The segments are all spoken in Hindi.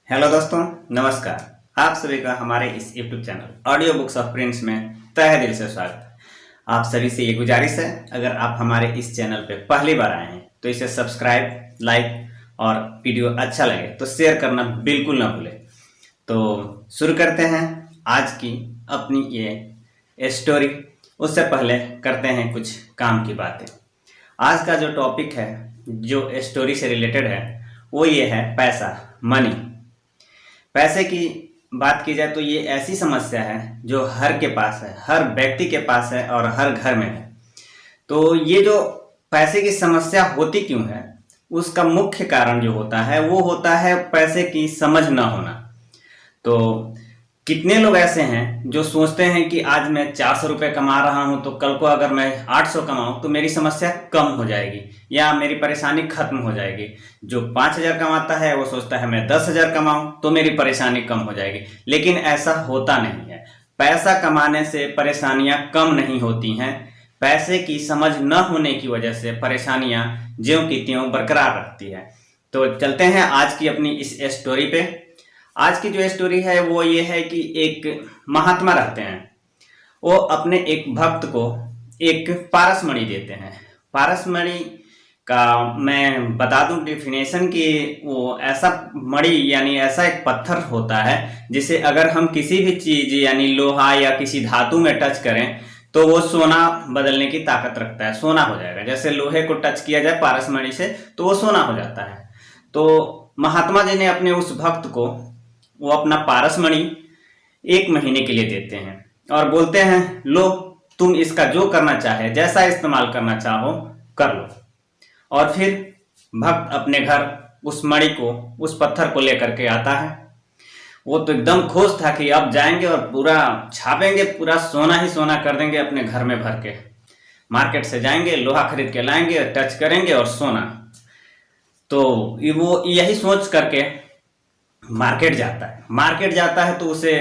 हेलो दोस्तों, नमस्कार। आप सभी का हमारे इस YouTube channel audio books of Prince में तहे दिल से स्वागत है। आप सभी से ये गुजारिश है, अगर आप हमारे इस चैनल पे पहली बार आए हैं तो इसे सब्सक्राइब, लाइक और वीडियो अच्छा लगे तो शेयर करना बिल्कुल ना भूलें। तो शुरू करते हैं आज की अपनी ये स्टोरी। उससे पहले करते हैं कुछ काम की बातें। आज का जो टॉपिक है, जो स्टोरी से रिलेटेड है, वो ये है पैसा, मनी। पैसे की बात की जाए तो ये ऐसी समस्या है जो हर के पास है, हर व्यक्ति के पास है और हर घर में है। तो ये जो पैसे की समस्या होती क्यों है, उसका मुख्य कारण जो होता है वो होता है पैसे की समझ ना होना। तो कितने लोग ऐसे हैं जो सोचते हैं कि आज मैं 400 रुपये कमा रहा हूं तो कल को अगर मैं 800 कमाऊं तो मेरी समस्या कम हो जाएगी या मेरी परेशानी खत्म हो जाएगी। जो 5000 कमाता है वो सोचता है मैं 10,000 कमाऊं तो मेरी परेशानी कम हो जाएगी, लेकिन ऐसा होता नहीं है। पैसा कमाने से परेशानियां कम नहीं होती हैं, पैसे की समझ न होने की वजह से परेशानियां ज्यों की त्यों बरकरार रखती है। तो चलते हैं आज की अपनी इस स्टोरी पे। आज की जो स्टोरी है वो ये है कि एक महात्मा रहते हैं, वो अपने एक भक्त को एक पारसमणि देते हैं। पारसमणि का मैं बता दूं डेफिनेशन कि वो ऐसा मणि यानी ऐसा एक पत्थर होता है जिसे अगर हम किसी भी चीज यानी लोहा या किसी धातु में टच करें तो वो सोना बदलने की ताकत रखता है, सोना हो जाएगा। जैसे लोहे को टच किया जाए पारसमणि से तो वो सोना हो जाता है। तो महात्मा जी ने अपने उस भक्त को वो अपना पारसमणि 1 महीने के लिए देते हैं और बोलते हैं, लो तुम इसका जो करना चाहे, जैसा इस्तेमाल करना चाहो कर लो। और फिर भक्त अपने घर उस मणि को, उस पत्थर को लेकर के आता है। वो तो एकदम खुश था कि अब जाएंगे और पूरा छापेंगे, पूरा सोना ही सोना कर देंगे अपने घर में भर के। मार्केट से जाएंगे, लोहा खरीद के लाएंगे, टच करेंगे और सोना। तो वो यही सोच करके मार्केट जाता है तो उसे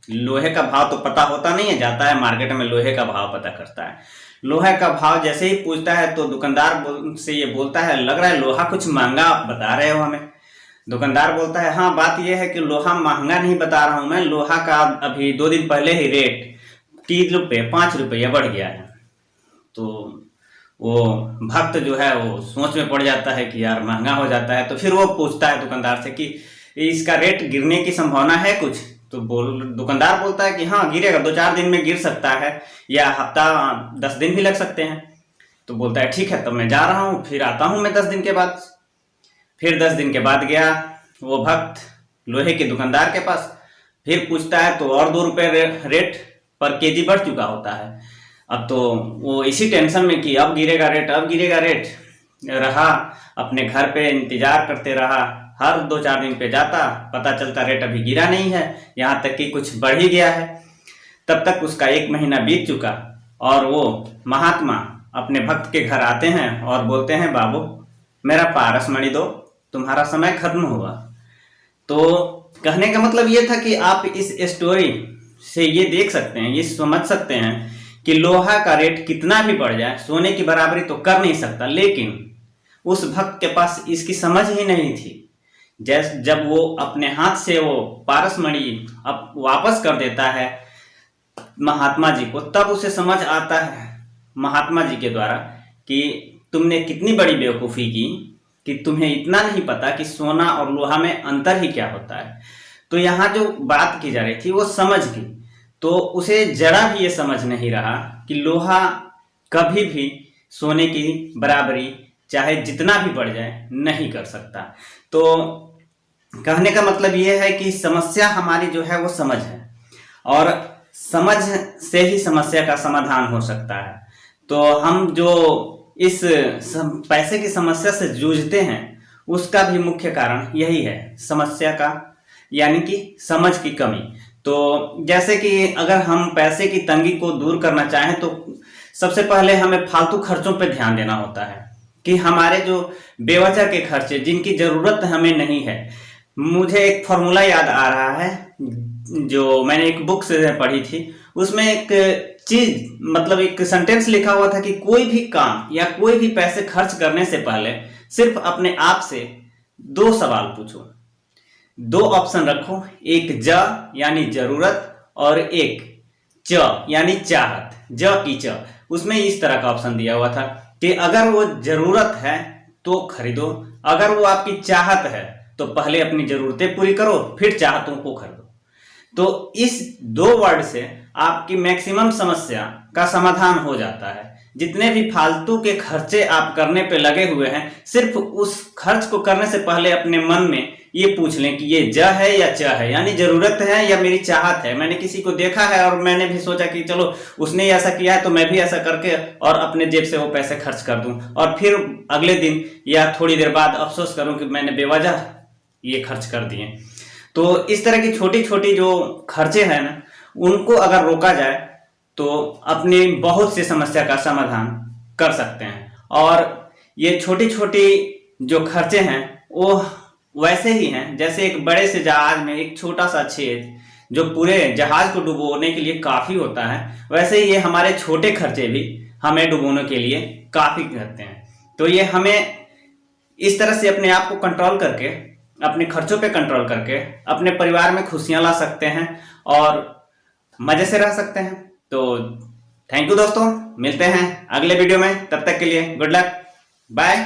लोहे का भाव तो पता होता नहीं है, जाता है मार्केट में लोहे का भाव पता करता है। लोहे का भाव जैसे ही पूछता है तो दुकानदार से ये बोलता है, लग रहा है लोहा कुछ महंगा आप बता रहे हो हमें। दुकानदार बोलता है, हाँ बात यह है कि लोहा महंगा नहीं बता रहा हूं मैं, लोहा का अभी 2 दिन पहले ही रेट 3 रुपये 5 रुपये बढ़ गया है। तो वो भक्त जो है वो सोच में पड़ जाता है कि यार महंगा हो जाता है। तो फिर वो पूछता है दुकानदार से कि इसका रेट गिरने की संभावना है कुछ? तो दुकानदार बोलता है कि हाँ गिरेगा, 2-4 दिन में गिर सकता है या हफ्ता 10 दिन भी लग सकते हैं। तो बोलता है ठीक है, तो मैं जा रहा हूँ, फिर आता हूँ मैं 10 दिन के बाद। फिर 10 दिन के बाद गया वो भक्त लोहे के दुकानदार के पास, फिर पूछता है तो और 2 रुपये रेट पर केजी बढ़ चुका होता है। अब तो वो इसी टेंशन में कि अब गिरेगा रेट रहा, अपने घर पे इंतजार करते रहा। हर 2-4 दिन पे जाता, पता चलता रेट अभी गिरा नहीं है, यहाँ तक कि कुछ बढ़ ही गया है। तब तक उसका 1 महीना बीत चुका और वो महात्मा अपने भक्त के घर आते हैं और बोलते हैं, बाबू मेरा पारसमणि दो, तुम्हारा समय खत्म हुआ। तो कहने का मतलब ये था कि आप इस स्टोरी से ये देख सकते हैं, ये समझ सकते हैं कि लोहा का रेट कितना भी बढ़ जाए सोने की बराबरी तो कर नहीं सकता। लेकिन उस भक्त के पास इसकी समझ ही नहीं थी। जब वो अपने हाथ से वो पारसमणि अब वापस कर देता है महात्मा जी को, तब उसे समझ आता है महात्मा जी के द्वारा कि तुमने कितनी बड़ी बेवकूफ़ी की कि तुम्हें इतना नहीं पता कि सोना और लोहा में अंतर ही क्या होता है। तो यहाँ जो बात की जा रही थी वो समझ की, तो उसे जरा भी ये समझ नहीं रहा कि लोहा कभी भी सोने की बराबरी चाहे जितना भी बढ़ जाए नहीं कर सकता। तो कहने का मतलब ये है कि समस्या हमारी जो है वो समझ है और समझ से ही समस्या का समाधान हो सकता है। तो हम जो इस पैसे की समस्या से जूझते हैं उसका भी मुख्य कारण यही है, समस्या का यानी कि समझ की कमी। तो जैसे कि अगर हम पैसे की तंगी को दूर करना चाहें तो सबसे पहले हमें फालतू खर्चों पर ध्यान देना होता है कि हमारे जो बेवजह के खर्चे जिनकी जरूरत हमें नहीं है। मुझे एक फॉर्मूला याद आ रहा है जो मैंने एक बुक से पढ़ी थी, उसमें एक चीज मतलब एक सेंटेंस लिखा हुआ था कि कोई भी काम या कोई भी पैसे खर्च करने से पहले सिर्फ अपने आप से 2 सवाल पूछो। दो ऑप्शन रखो, एक ज यानी जरूरत और एक च यानी चाहत, ज की च। उसमें इस तरह का ऑप्शन दिया हुआ था कि अगर वो जरूरत है तो खरीदो, अगर वो आपकी चाहत है तो पहले अपनी जरूरतें पूरी करो फिर चाहतों को खरीदो। तो इस दो वर्ड से आपकी मैक्सिमम समस्या का समाधान हो जाता है। जितने भी फालतू के खर्चे आप करने पे लगे हुए हैं, सिर्फ उस खर्च को करने से पहले अपने मन में ये पूछ लें कि ये ज है या च है, यानी जरूरत है या मेरी चाहत है। मैंने किसी को देखा है और मैंने भी सोचा कि चलो उसने ऐसा किया है तो मैं भी ऐसा करके और अपने जेब से वो पैसे खर्च कर दूं, और फिर अगले दिन या थोड़ी देर बाद अफसोस करूं कि मैंने बेवजह ये खर्च कर दिए। तो इस तरह की छोटी छोटी जो खर्चे हैं ना, उनको अगर रोका जाए तो अपनी बहुत सी समस्या का समाधान कर सकते हैं। और ये छोटी छोटी जो खर्चे हैं वो वैसे ही हैं जैसे एक बड़े से जहाज में एक छोटा सा छेद जो पूरे जहाज को डुबोने के लिए काफी होता है, वैसे ही ये हमारे छोटे खर्चे भी हमें डुबोने के लिए काफी करते हैं। तो ये हमें इस तरह से अपने आप को कंट्रोल करके, अपने खर्चों पे कंट्रोल करके अपने परिवार में खुशियां ला सकते हैं और मजे से रह सकते हैं। तो थैंक यू दोस्तों, मिलते हैं अगले वीडियो में, तब तक के लिए गुड लक, बाय।